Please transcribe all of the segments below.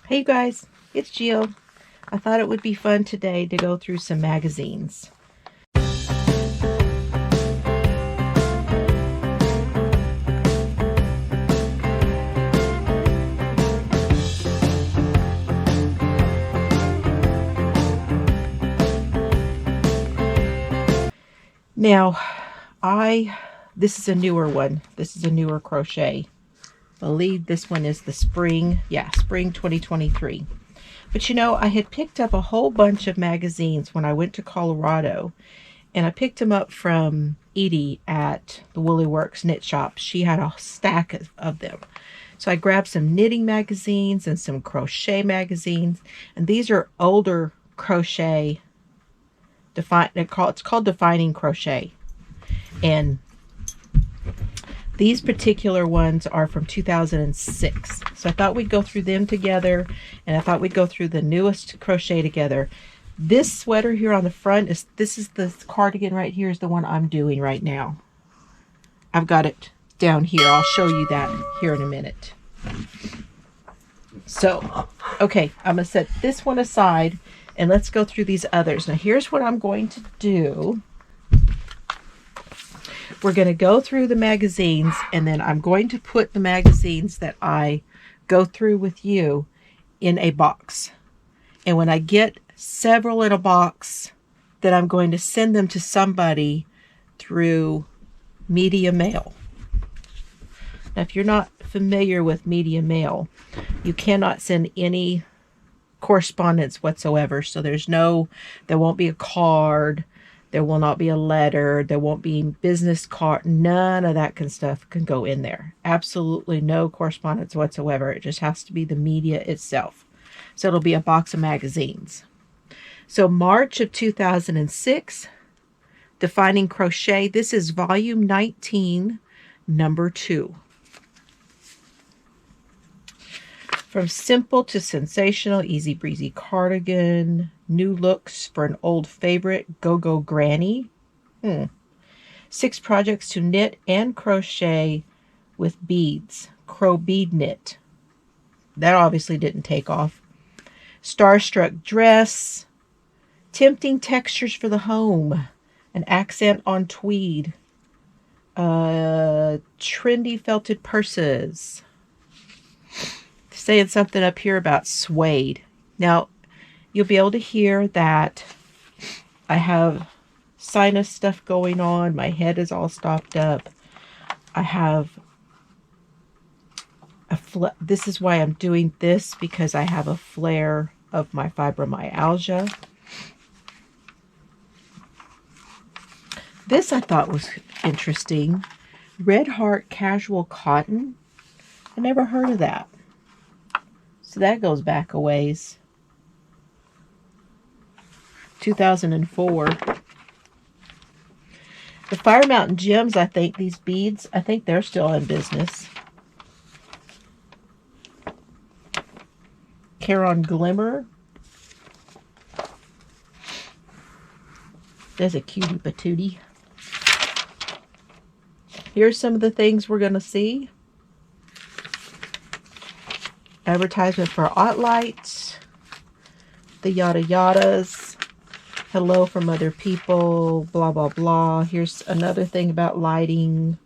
Hey you guys, it's Jill. I thought it would be fun today to go through some magazines. Now, this is a newer one. This is a newer crochet. I believe this one is the spring 2023. But you know, I had picked up a whole bunch of magazines when I went to Colorado, and I picked them up from Edie at the Woolly Works knit shop. She had a stack of them. So I grabbed some knitting magazines and some crochet magazines, and these are older crochet. It's called Defining Crochet, and these particular ones are from 2006. So I thought we'd go through them together, and I thought we'd go through the newest crochet together. This sweater here on the front is the cardigan right here is the one I'm doing right now. I've got it down here. I'll show you that here in a minute. So, okay, I'm going to set this one aside, and let's go through these others. Now, here's what I'm going to do. We're going to go through the magazines, and then I'm going to put the magazines that I go through with you in a box. And when I get several in a box, then I'm going to send them to somebody through media mail. Now, if you're not familiar with media mail, you cannot send any correspondence whatsoever. So there won't be a card. There will not be a letter. There won't be business card. None of that kind of stuff can go in there. Absolutely no correspondence whatsoever. It just has to be the media itself. So it'll be a box of magazines. So March of 2006, Defining Crochet. This is volume 19, number 2. From simple to sensational, easy breezy cardigan, new looks for an old favorite, go-go granny. 6 projects to knit and crochet with beads, crow bead knit. That obviously didn't take off. Starstruck dress, tempting textures for the home, an accent on tweed, trendy felted purses. Saying something up here about suede. Now, you'll be able to hear that I have sinus stuff going on. My head is all stopped up. I have this is why I'm doing this, because I have a flare of my fibromyalgia. This I thought was interesting. Red Heart Casual Cotton. I never heard of that. So that goes back a ways. 2004. The Fire Mountain Gems, I think these beads, I think they're still in business. Caron Glimmer. There's a cutie patootie. Here's some of the things we're going to see. Advertisement for Otlight, the yada yadas, hello from other people, blah blah blah. Here's another thing about lighting.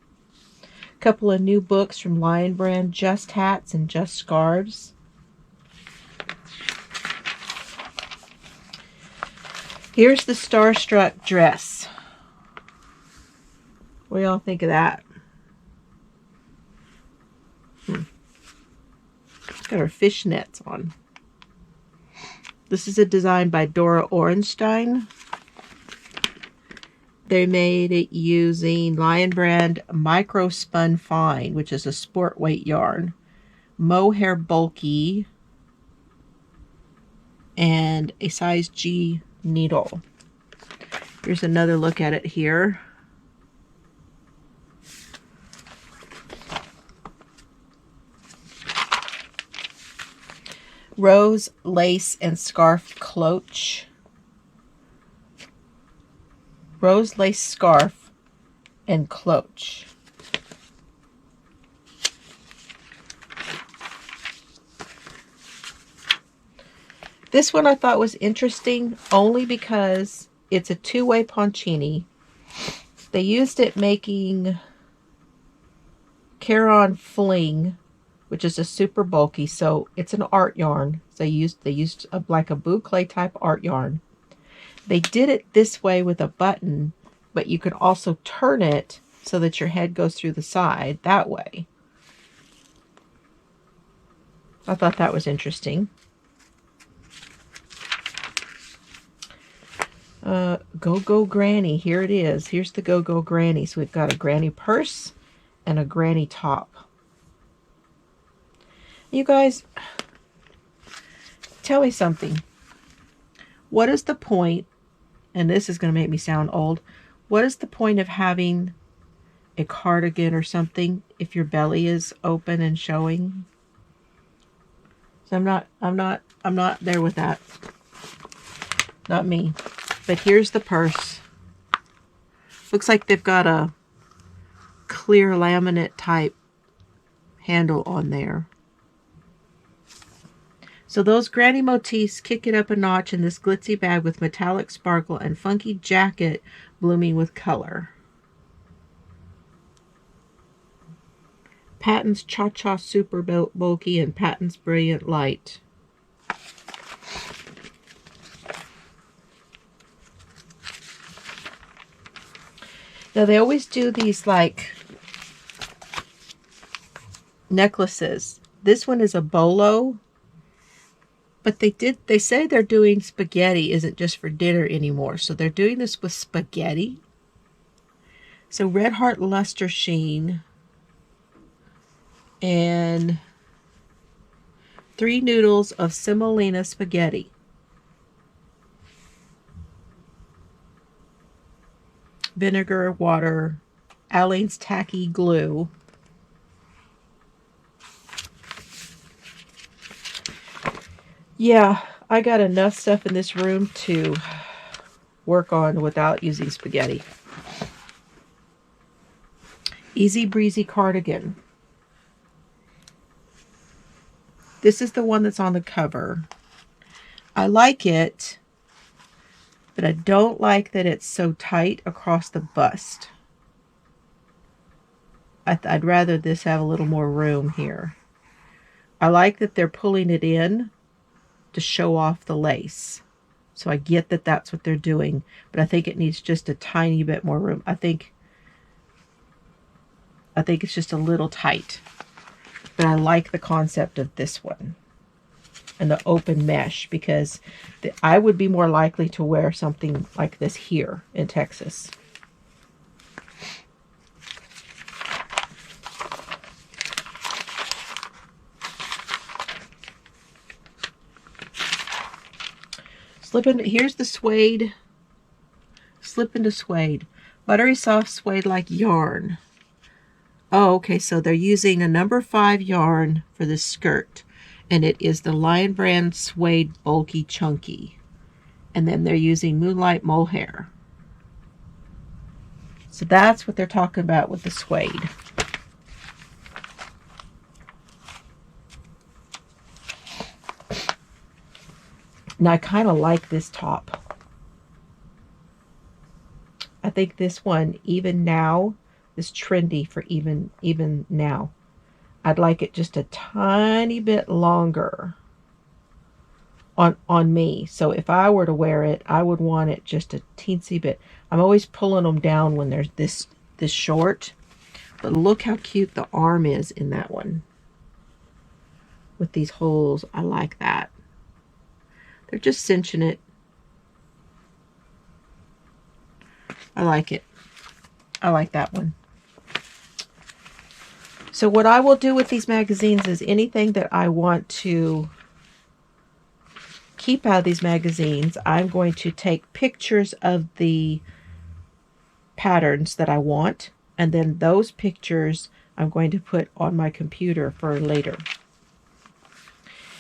A couple of new books from Lion Brand, Just Hats and Just Scarves. Here's the Starstruck dress. What do y'all think of that? Got her fishnets on. This is a design by Dora Orenstein. They made it using Lion Brand Micro Spun Fine, which is a sport weight yarn, mohair bulky, and a size G needle. Here's another look at it here. Rose Lace and Scarf Cloche. Rose Lace Scarf and Cloche. This one I thought was interesting only because it's a two-way poncini. They used it making Caron Fling, which is a super bulky, so it's an art yarn. So they used like a boucle type art yarn. They did it this way with a button, but you could also turn it so that your head goes through the side that way. I thought that was interesting. Go Granny. Here it is. Here's the Go Granny. So we've got a granny purse and a granny top. You guys, tell me something. What is the point, and this is going to make me sound old, what is the point of having a cardigan or something if your belly is open and showing? So I'm not there with that. Not me. But here's the purse. Looks like they've got a clear laminate type handle on there. So those granny motifs kick it up a notch in this glitzy bag with metallic sparkle and funky jacket blooming with color. Patton's Cha-Cha Super Bulky and Patton's Brilliant Light. Now they always do these like necklaces. This one is a bolo, but they say they're doing spaghetti isn't just for dinner anymore. So they're doing this with spaghetti. So Red Heart Luster Sheen and 3 noodles of semolina spaghetti. Vinegar, water, Aleene's tacky glue. Yeah, I got enough stuff in this room to work on without using spaghetti. Easy Breezy Cardigan. This is the one that's on the cover. I like it, but I don't like that it's so tight across the bust. I'd rather this have a little more room here. I like that they're pulling it in to show off the lace. So I get that that's what they're doing, but I think it needs just a tiny bit more room. I think it's just a little tight. But I like the concept of this one and the open mesh, because I would be more likely to wear something like this here in Texas. Here's the suede. Slip into suede. Buttery soft suede like yarn. Oh, okay, so they're using a number 5 yarn for this skirt. And it is the Lion Brand Suede Bulky Chunky. And then they're using Moonlight Mohair. So that's what they're talking about with the suede. Now I kind of like this top. I think this one, even now, is trendy for even now. I'd like it just a tiny bit longer on me. So if I were to wear it, I would want it just a teensy bit. I'm always pulling them down when they're this short. But look how cute the arm is in that one. With these holes, I like that. They're just cinching it. I like it. I like that one. So what I will do with these magazines is anything that I want to keep out of these magazines, I'm going to take pictures of the patterns that I want, and then those pictures I'm going to put on my computer for later.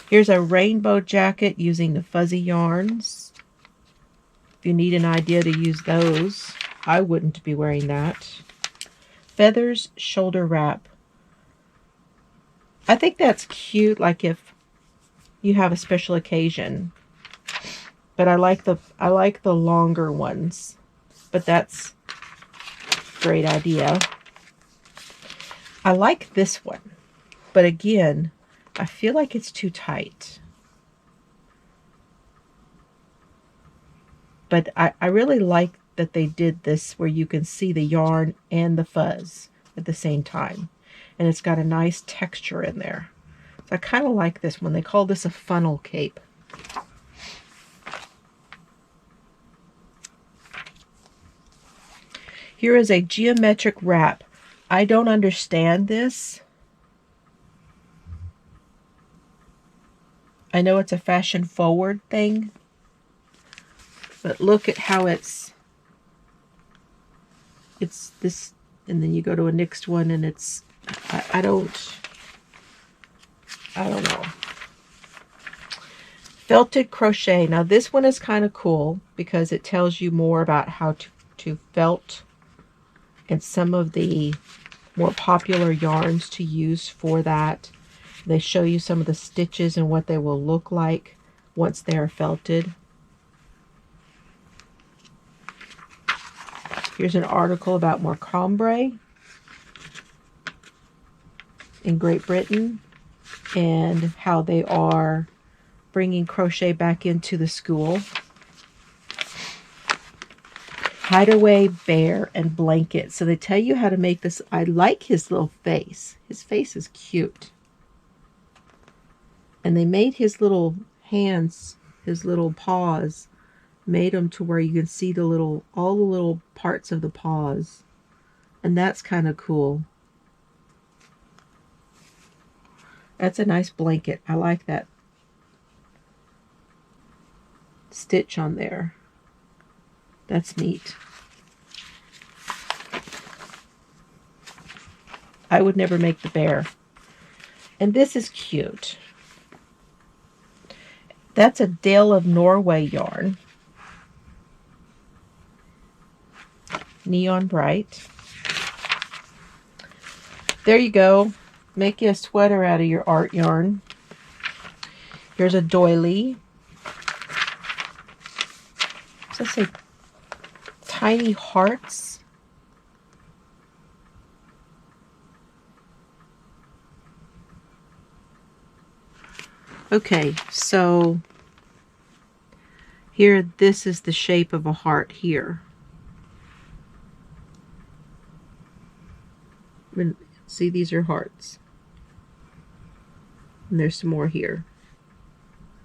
Here's a rainbow jacket using the fuzzy yarns. If you need an idea to use those, I wouldn't be wearing that. Feathers shoulder wrap. I think that's cute, like if you have a special occasion. but I like the longer ones. But that's a great idea. I like this one, but again, I feel like it's too tight. But I really like that they did this where you can see the yarn and the fuzz at the same time. And it's got a nice texture in there. So I kind of like this one. They call this a funnel cape. Here is a geometric wrap. I don't understand this. I know it's a fashion forward thing, but look at how it's this, and then you go to a next one and it's, I don't know. Felted crochet. Now this one is kind of cool because it tells you more about how to felt and some of the more popular yarns to use for that. They show you some of the stitches and what they will look like once they are felted. Here's an article about Morecambe in Great Britain and how they are bringing crochet back into the school. Hideaway bear and blanket. So they tell you how to make this. I like his little face. His face is cute. And they made his little hands, his little paws, made them to where you can see all the little parts of the paws. And that's kind of cool. That's a nice blanket. I like that stitch on there. That's neat. I would never make the bear. And this is cute. That's a Dale of Norway yarn. Neon bright. There you go. Make you a sweater out of your art yarn. Here's a doily. Does that say tiny hearts? Okay, so here, this is the shape of a heart here. And see, these are hearts. And there's some more here.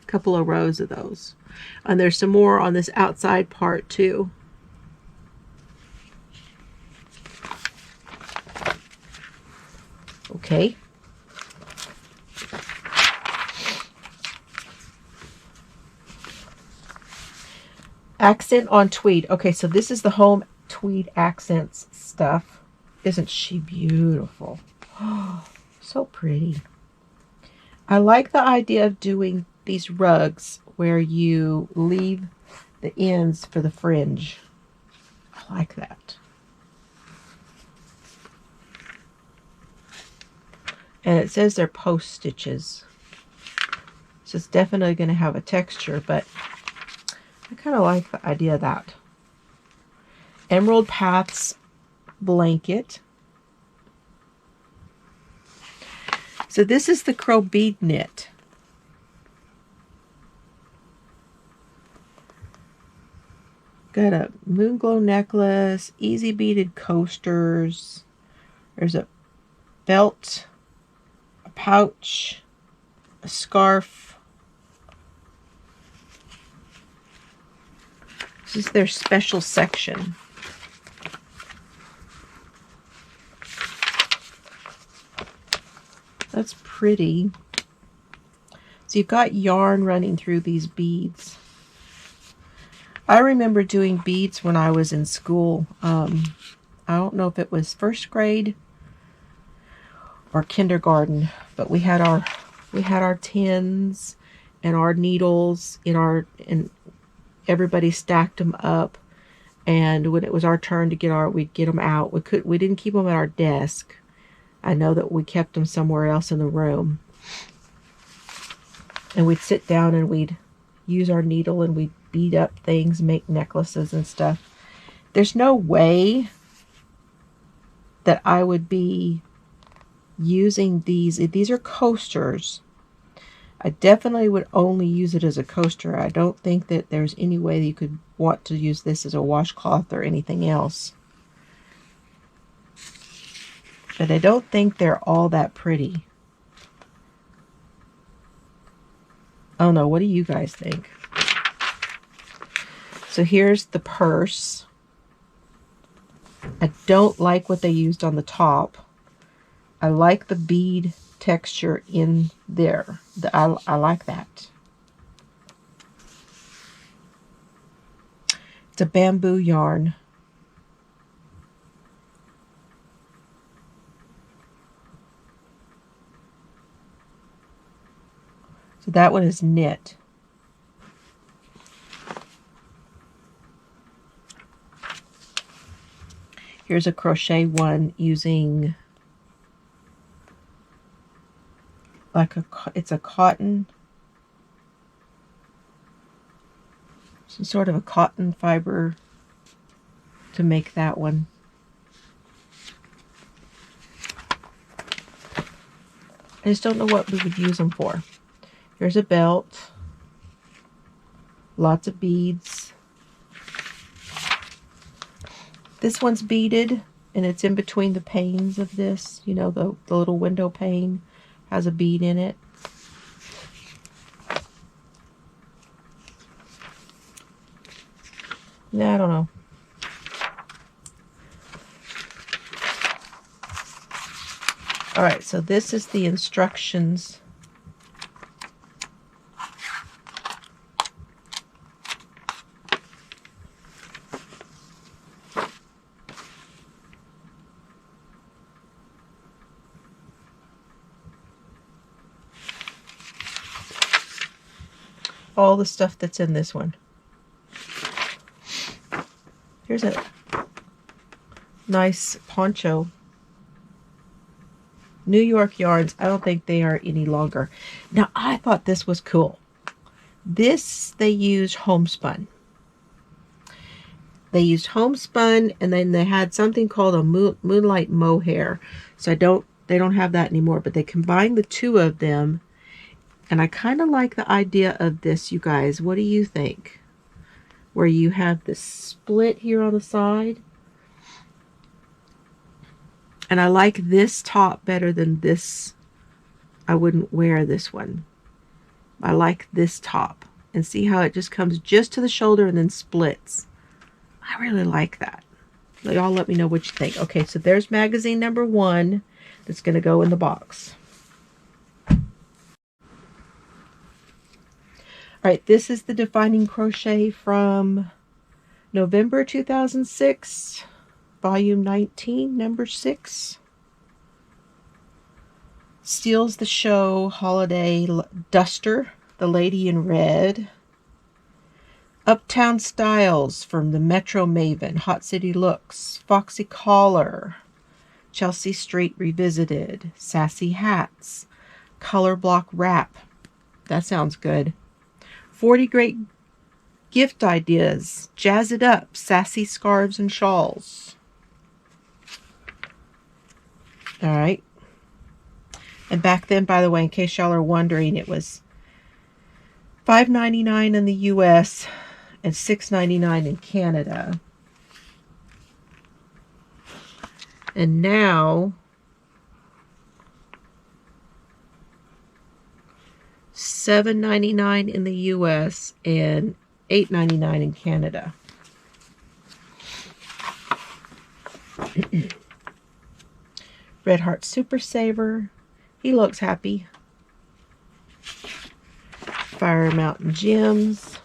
A couple of rows of those. And there's some more on this outside part too. Okay. Accent on tweed. Okay, so this is the home tweed accents stuff. Isn't she beautiful? Oh, so pretty. I like the idea of doing these rugs where you leave the ends for the fringe. I like that. And it says they're post stitches. So it's definitely going to have a texture, but I kind of like the idea of that. Emerald Paths blanket. So this is the Crow bead knit. Got a moon glow necklace, easy beaded coasters. There's a belt, a pouch, a scarf. This is their special section. That's pretty. So you've got yarn running through these beads. I remember doing beads when I was in school. I don't know if it was first grade or kindergarten, but we had our tins and our needles and everybody stacked them up, and when it was our turn to we'd get them out. We didn't keep them at our desk. I know that we kept them somewhere else in the room. And we'd sit down and we'd use our needle and we'd bead up things, make necklaces and stuff. There's no way that I would be using these. If these are coasters, I definitely would only use it as a coaster. I don't think that there's any way that you could want to use this as a washcloth or anything else. But I don't think they're all that pretty. I don't know. What do you guys think? So here's the purse. I don't like what they used on the top. I like the bead texture in there. I like that. It's a bamboo yarn. So that one is knit. Here's a crochet one using like it's a cotton, some sort of a cotton fiber to make that one. I just don't know what we would use them for. Here's a belt, lots of beads. This one's beaded, and it's in between the panes of this. You know, the little window pane has a bead in it. Yeah, I don't know. All right, so this is the instructions. All the stuff that's in this one. Here's a nice poncho. New York yarns. I don't think they are any longer. Now, I thought this was cool. This, they used homespun. They used homespun, and then they had something called a moonlight mohair. So they don't have that anymore, but they combined the two of them. And I kind of like the idea of this, you guys. What do you think? Where you have the split here on the side. And I like this top better than this. I wouldn't wear this one. I like this top. And see how it just comes just to the shoulder and then splits. I really like that. Y'all let me know what you think. Okay, so there's magazine number 1 that's going to go in the box. All right, this is the Defining Crochet from November 2006, volume 19, number 6. Steals the Show Holiday Duster, the lady in red. Uptown Styles from the Metro Maven, Hot City Looks, Foxy Collar, Chelsea Street Revisited, Sassy Hats, Color Block Wrap. That sounds good. 40 Great Gift Ideas, Jazz It Up, Sassy Scarves and Shawls. All right. And back then, by the way, in case y'all are wondering, it was $5.99 in the US and $6.99 in Canada. And now $7.99 in the US and $8.99 in Canada. Red Heart Super Saver. He looks happy. Fire Mountain Gems.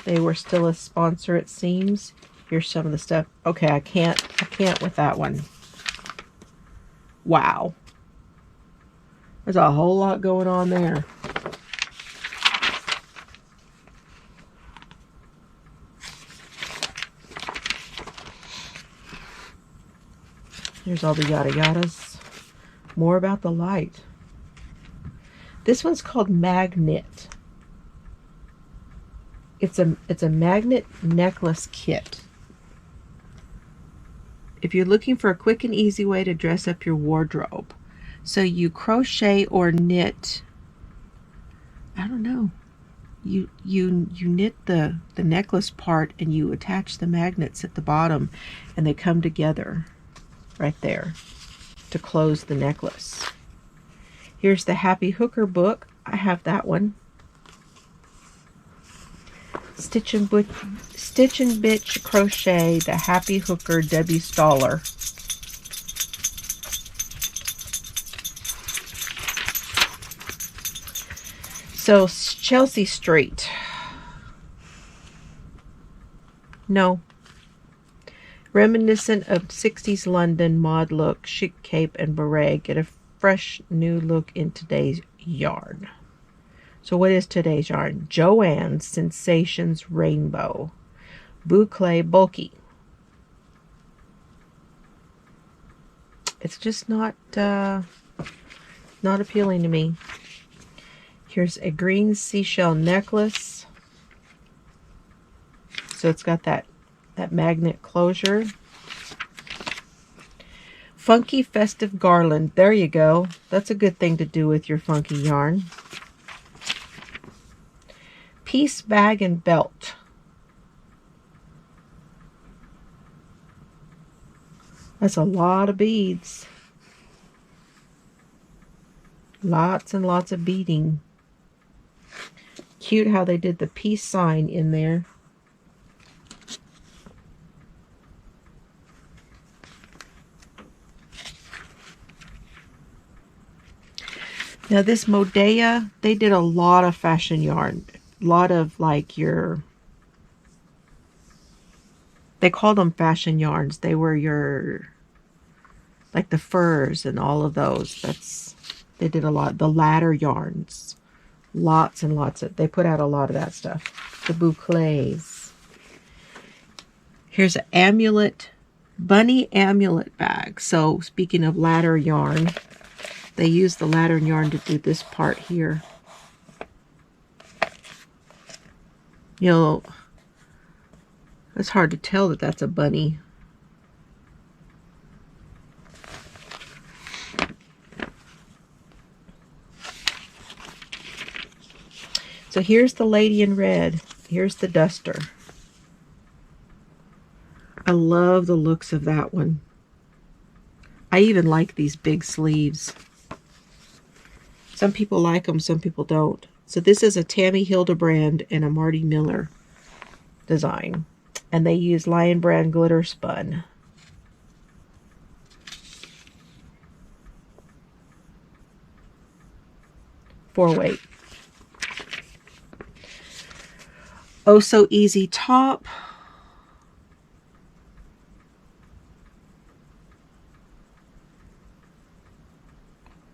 They were still a sponsor, it seems. Here's some of the stuff. Okay, I can't with that one. Wow. There's a whole lot going on there. Here's all the yada yadas. More about the light. This one's called Magnet. It's a magnet necklace kit. If you're looking for a quick and easy way to dress up your wardrobe. So you crochet or knit, I don't know. You knit the necklace part and you attach the magnets at the bottom and they come together right there to close the necklace. Here's the Happy Hooker book. I have that one. Stitch and Bitch Crochet, the Happy Hooker, Debbie Staller. So Chelsea Street. No. Reminiscent of 60s London mod look, chic cape and beret. Get a fresh new look in today's yarn. So what is today's yarn? Joann's Sensations Rainbow. Boucle Bulky. It's just not appealing to me. Here's a green seashell necklace. So it's got that magnet closure. Funky festive garland. There you go. That's a good thing to do with your funky yarn. Piece bag and belt. That's a lot of beads. Lots and lots of beading. Cute how they did the peace sign in there. Now this Modea, they did a lot of fashion yarn. A lot of like they called them fashion yarns. They were like the furs and all of those. They did a lot. The ladder yarns. Lots and lots of, they put out a lot of that stuff. The boucles. Here's an amulet, bunny amulet bag. So speaking of ladder yarn, they use the ladder yarn to do this part here. You know, it's hard to tell that that's a bunny. So here's the lady in red. Here's the duster. I love the looks of that one. I even like these big sleeves. Some people like them, some people don't. So this is a Tammy Hildebrand and a Marty Miller design. And they use Lion Brand glitter spun. Four-weight. Oh So Easy top.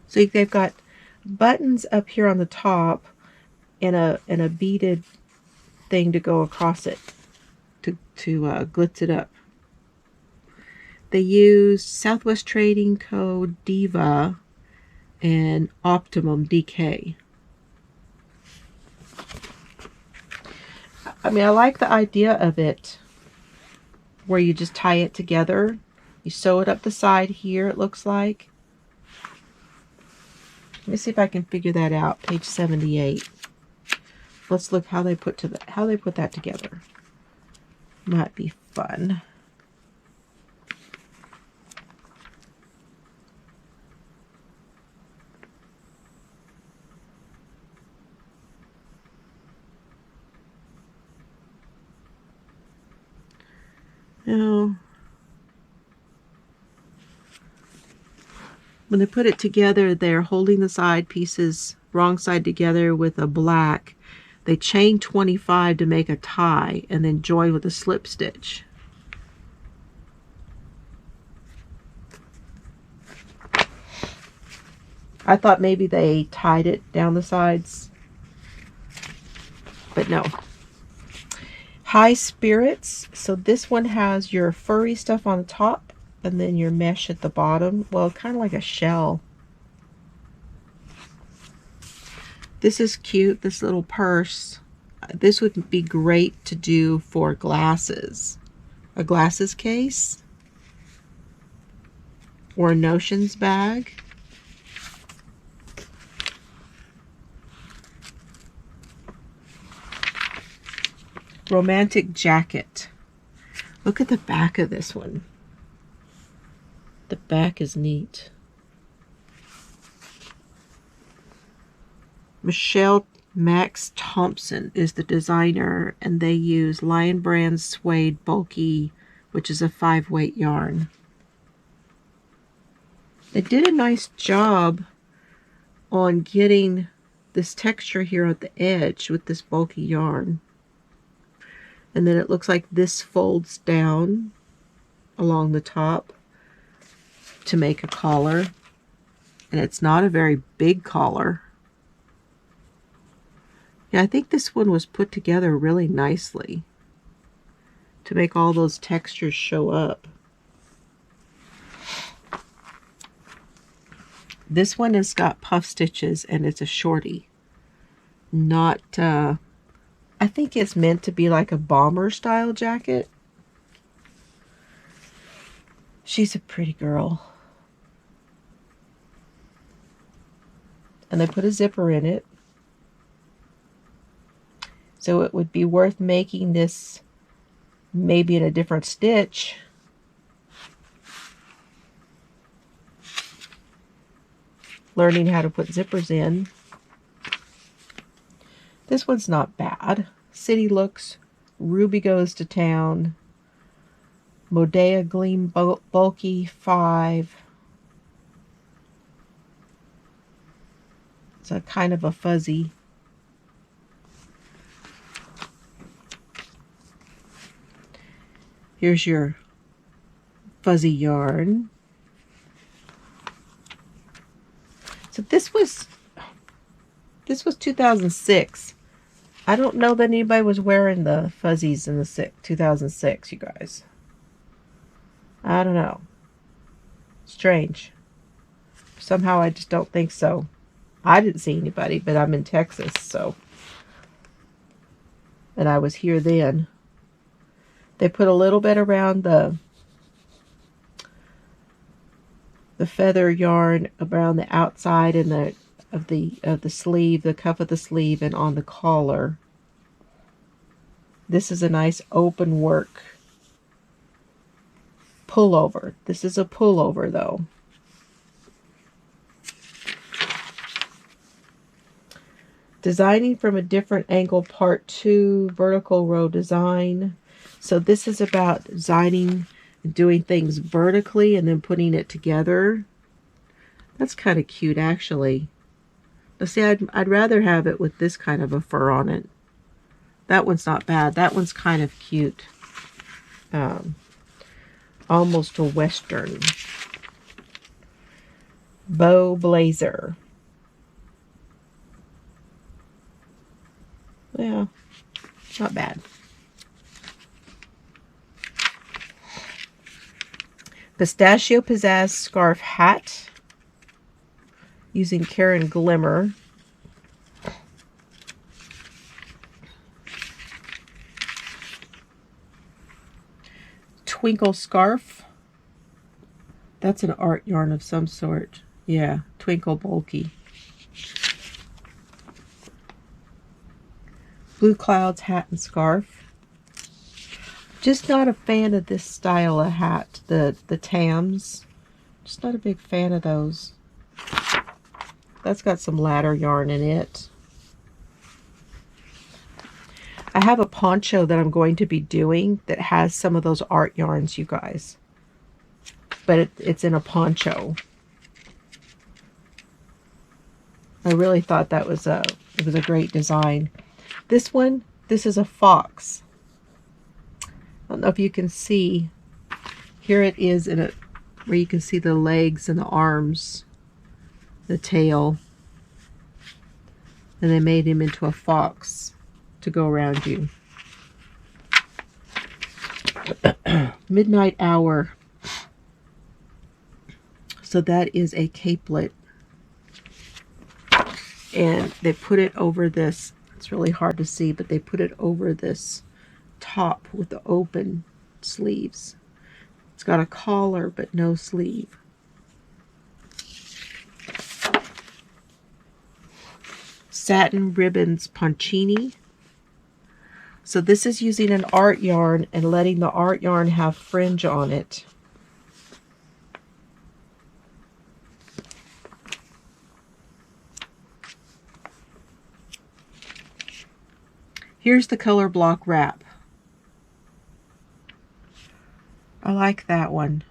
So they've got buttons up here on the top and a beaded thing to go across it to glitz it up. They use Southwest Trading Co. Diva and Optimum DK. I mean, I like the idea of it where you just tie it together. You sew it up the side here, it looks like. Let me see if I can figure that out. Page 78. Let's look how they put that together. Might be fun. Now, when they put it together, they're holding the side pieces wrong side together with a black. They chain 25 to make a tie and then join with a slip stitch. I thought maybe they tied it down the sides, but no. High Spirits. So this one has your furry stuff on the top and then your mesh at the bottom. Well, kind of like a shell. This is cute, this little purse. this would be great to do for glasses. A glasses case or a notions bag. Romantic jacket. Look at the back of this one. The back is neat. Michelle Max Thompson is the designer, and they use Lion Brand Suede Bulky, which is a 5-weight yarn. They did a nice job on getting this texture here at the edge with this bulky yarn. And then it looks like this folds down along the top to make a collar. And it's not a very big collar. Yeah, I think this one was put together really nicely to make all those textures show up. This one has got puff stitches and it's a shorty. Not, I think it's meant to be like a bomber style jacket. She's a pretty girl. And they put a zipper in it. So it would be worth making this maybe in a different stitch. Learning how to put zippers in. This one's not bad. City Looks, Ruby Goes to Town, Modea Gleam Bulky 5. It's a kind of a fuzzy. Here's your fuzzy yarn. So this was 2006. I don't know that anybody was wearing the fuzzies in the 2006, you guys. I don't know. Strange. Somehow I just don't think so. I didn't see anybody, but I'm in Texas, so. And I was here then. They put a little bit around the feather yarn around the outside and of the sleeve, the cuff of the sleeve, and on the collar. This is a nice open work pullover. This is a pullover though. Designing from a different angle, part 2, vertical row design. So this is about designing and doing things vertically and then putting it together. That's kind of cute, actually. Now, see, I'd rather have it with this kind of a fur on it. That one's not bad. That one's kind of cute. Almost a Western. Bow blazer. Yeah, not bad. Pistachio Pizzazz scarf hat using Karen Glimmer. Twinkle scarf. That's an art yarn of some sort. Yeah, Twinkle Bulky. Blue Clouds hat and scarf. Just not a fan of this style of hat, the Tams. Just not a big fan of those. That's got some ladder yarn in it. I have a poncho that I'm going to be doing that has some of those art yarns, you guys. But it's in a poncho. I really thought that was it was a great design. This one, this is a fox. I don't know if you can see. Here it is in it, where you can see the legs and the arms, the tail. And they made him into a fox to go around you. Midnight Hour. So that is a capelet. And they put it over this it's really hard to see, but they put it over this top with the open sleeves. It's got a collar but no sleeve. Satin Ribbons Poncini. So this is using an art yarn and letting the art yarn have fringe on it. Here's the color block wrap. I like that one.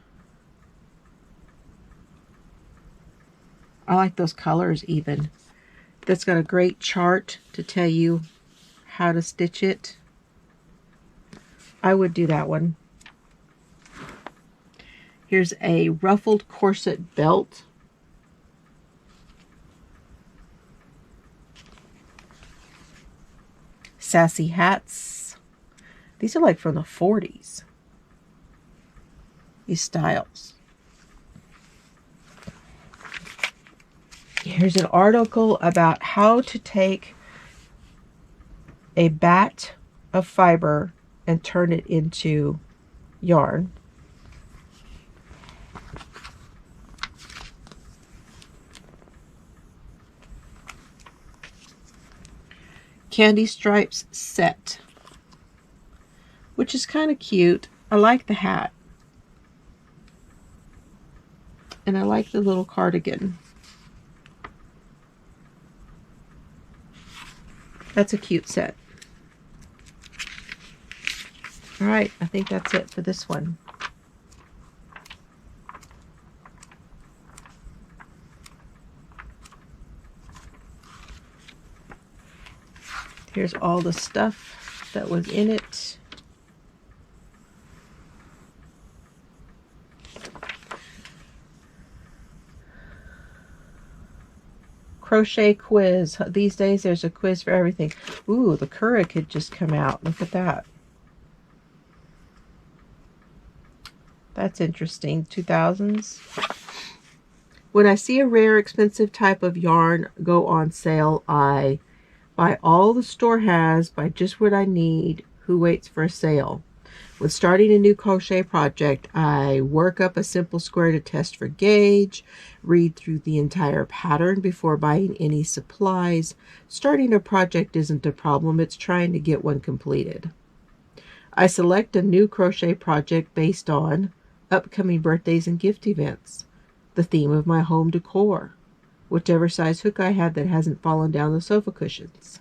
I like those colors even. That's got a great chart to tell you how to stitch it. I would do that one. Here's a ruffled corset belt. Sassy hats. These are like from the 40s. These styles. Here's an article about how to take a bat of fiber and turn it into yarn. Candy Stripes set, which is kind of cute. I like the hat. And I like the little cardigan. That's a cute set. All right, I think that's it for this one. Here's all the stuff that was in it. Crochet quiz. These days there's a quiz for everything. Ooh, the Keurig had just come out. Look at that. That's interesting. 2000s. When I see a rare, expensive type of yarn go on sale, I buy all the store has, buy just what I need. Who waits for a sale? When starting a new crochet project, I work up a simple square to test for gauge, read through the entire pattern before buying any supplies. Starting a project isn't a problem, it's trying to get one completed. I select a new crochet project based on upcoming birthdays and gift events, the theme of my home decor, whichever size hook I have that hasn't fallen down the sofa cushions.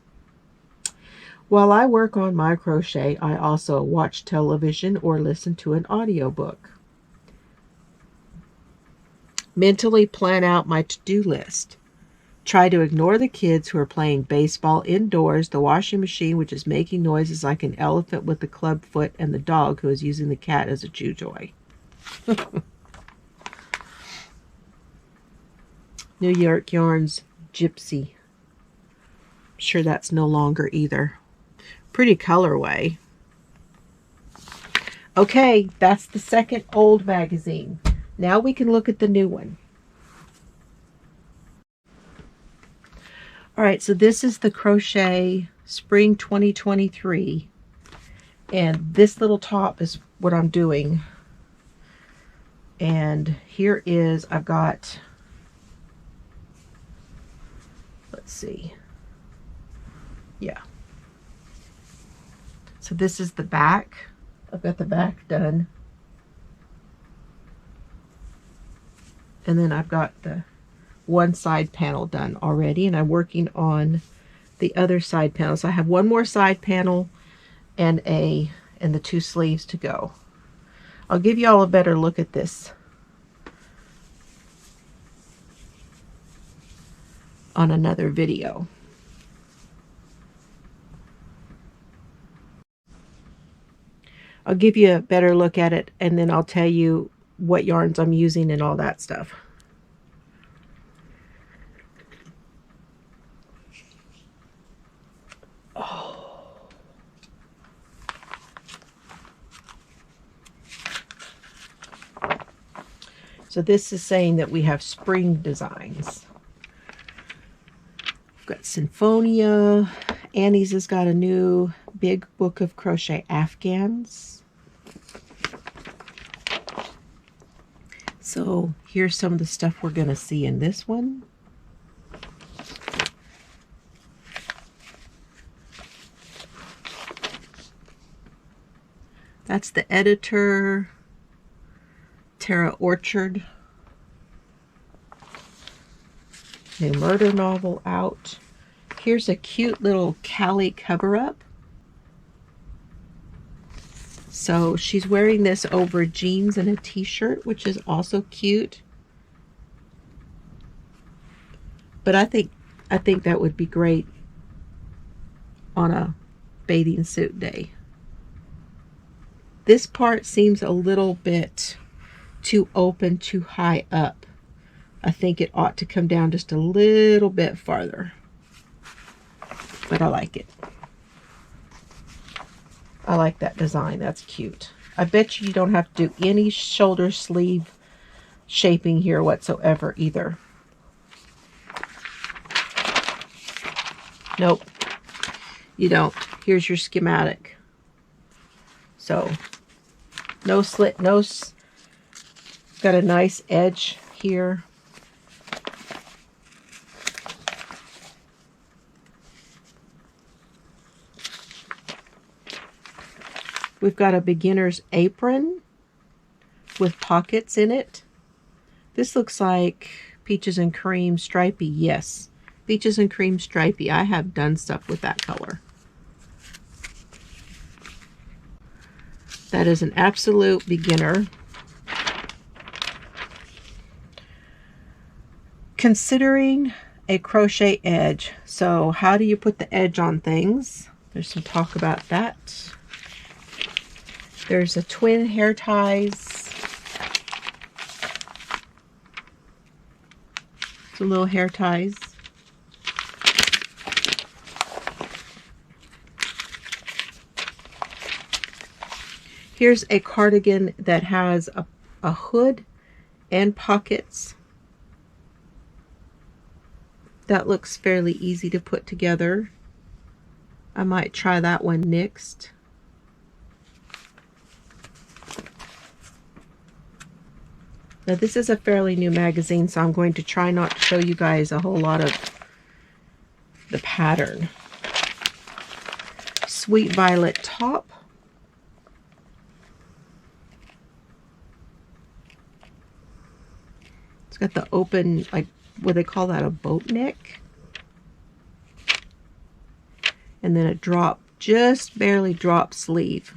While I work on my crochet, I also watch television or listen to an audiobook. Mentally plan out my to-do list. Try to ignore the kids who are playing baseball indoors, the washing machine which is making noises like an elephant with a club foot, and the dog who is using the cat as a chew toy. New York Yarns Gypsy. I'm sure that's no longer either. Pretty colorway. Okay, that's the second old magazine. Now we can look at the new one. All right, so this is the Crochet Spring 2023. And this little top is what I'm doing. And here is, I've got, let's see. Yeah. So this is the back. I've got the back done. And then I've got the one side panel done already, and I'm working on the other side panel. So I have one more side panel and the two sleeves to go. I'll give you all a better look at this on another video. I'll give you a better look at it, and then I'll tell you what yarns I'm using and all that stuff. Oh. So this is saying that we have spring designs. We've got Sinfonia, Annie's has got a new big book of crochet afghans. So here's some of the stuff we're going to see in this one. That's the editor, Tara Orchard. New murder novel out. Here's a cute little Callie cover-up. So she's wearing this over jeans and a t-shirt, which is also cute. But I think that would be great on a bathing suit day. This part seems a little bit too open, too high up. I think it ought to come down just a little bit farther. But I like it. I like that design. That's cute. I bet you don't have to do any shoulder sleeve shaping here whatsoever either. Nope. You don't. Here's your schematic. So, no slit, got a nice edge here. We've got a beginner's apron with pockets in it. This looks like peaches and cream stripey. Yes, peaches and cream stripey. I have done stuff with that color. That is an absolute beginner. Considering a crochet edge. So how do you put the edge on things? There's some talk about that. There's a twin hair ties. Some little hair ties. Here's a cardigan that has a hood and pockets. That looks fairly easy to put together. I might try that one next. Now this is a fairly new magazine, so I'm going to try not to show you guys a whole lot of the pattern. Sweet violet top. It's got the open, like, what they call that, a boat neck. And then a drop, just barely drop sleeve.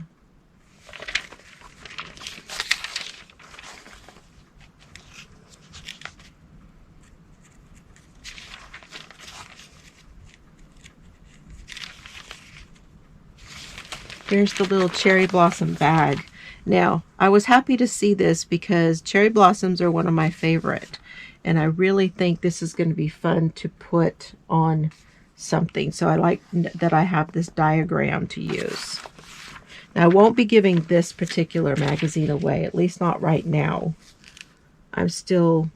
Here's the little cherry blossom bag. Now, I was happy to see this because cherry blossoms are one of my favorite. And I really think this is going to be fun to put on something. So I like that I have this diagram to use. Now, I won't be giving this particular magazine away, at least not right now. I'm still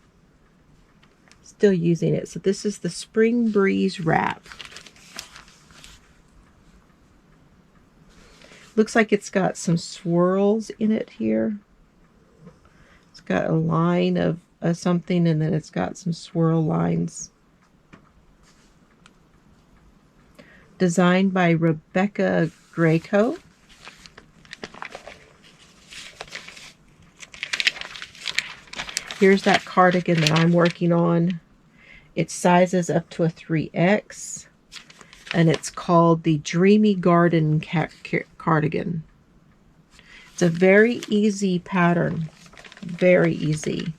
using it. So this is the Spring Breeze wrap. Looks like it's got some swirls in it here. It's got a line of something, and then it's got some swirl lines. Designed by Rebecca Greco. Here's that cardigan that I'm working on. It sizes up to a 3X. And it's called the Dreamy Garden Cardigan. It's a very easy pattern. Very easy.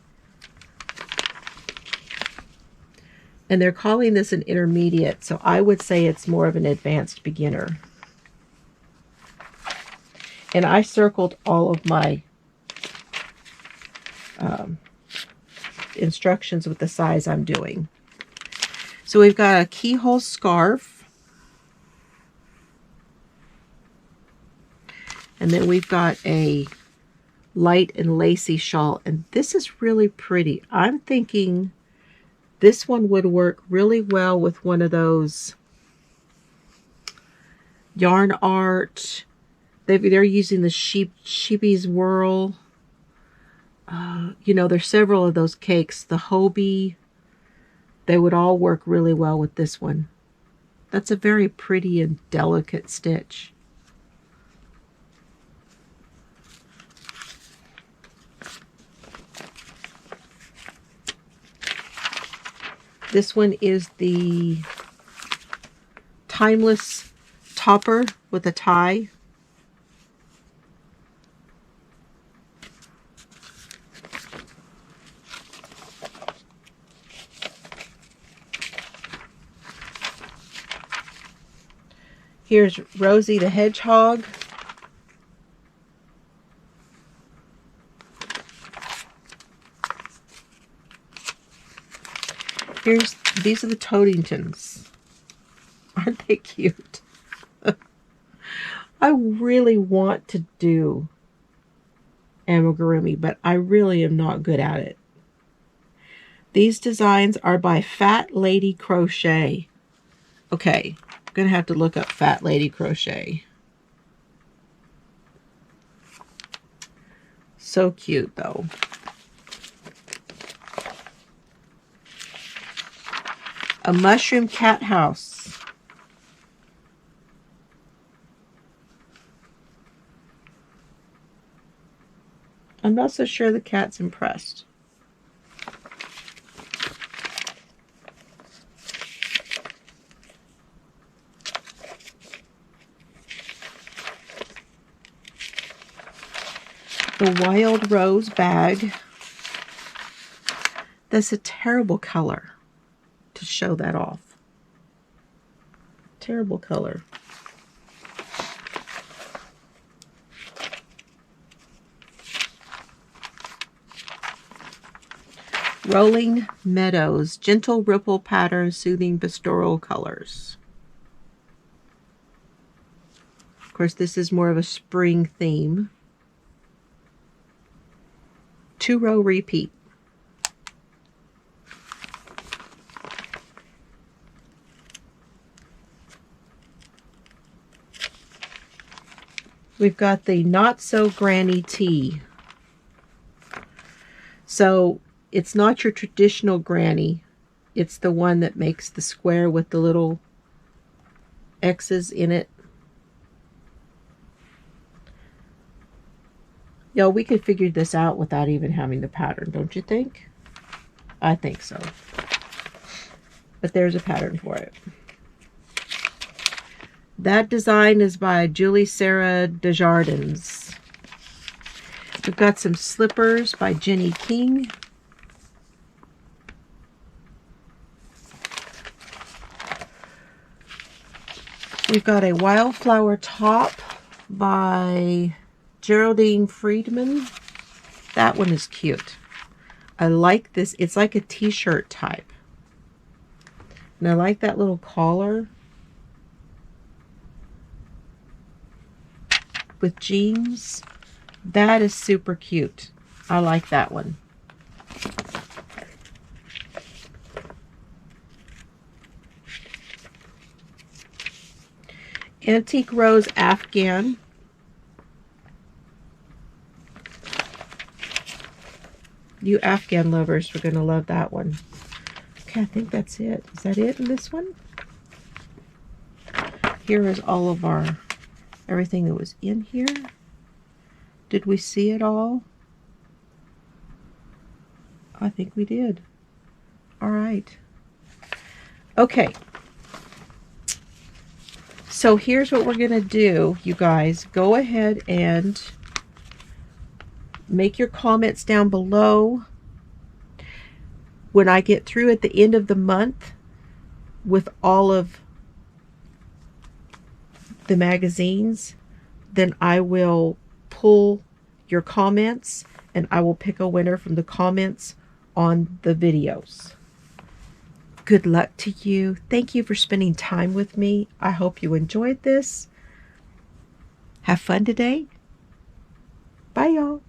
And they're calling this an intermediate, so I would say it's more of an advanced beginner. And I circled all of my instructions with the size I'm doing. So we've got a keyhole scarf. And then we've got a light and lacy shawl. And this is really pretty. I'm thinking this one would work really well with one of those Yarn Art. They're using the Sheepy's Whirl. You know, there's several of those cakes. The Hobie. They would all work really well with this one. That's a very pretty and delicate stitch. This one is the Timeless Topper with a tie. Here's Rosie the Hedgehog. These are the Toadingtons. Aren't they cute? I really want to do amigurumi, but I really am not good at it. These designs are by Fat Lady Crochet. Okay, I'm going to have to look up Fat Lady Crochet. So cute, though. A mushroom cat house. I'm not so sure the cat's impressed. The Wild Rose bag. That's a terrible color to show that off. Terrible color. Rolling Meadows, gentle ripple pattern, soothing pastoral colors. Of course, this is more of a spring theme. 2-row repeat. We've got the Not So Granny Tee. So it's not your traditional granny. It's the one that makes the square with the little X's in it. Yo, we could figure this out without even having the pattern, don't you think? I think so. But there's a pattern for it. That design is by Julie Sarah Desjardins. We've got some slippers by Jenny King. We've got a wildflower top by Geraldine Friedman. That one is cute. I like this. It's like a t-shirt type. And I like that little collar with jeans. That is super cute. I like that one. Antique Rose Afghan. You Afghan lovers are going to love that one. Okay, I think that's it. Is that it in this one? Here is all of our everything that was in here. Did we see it all? I think we did. All right. Okay. So here's what we're going to do, you guys. Go ahead and make your comments down below. When I get through at the end of the month with all of the magazines, then I will pull your comments and I will pick a winner from the comments on the videos. Good luck to you. Thank you for spending time with me. I hope you enjoyed this. Have fun today. Bye, y'all.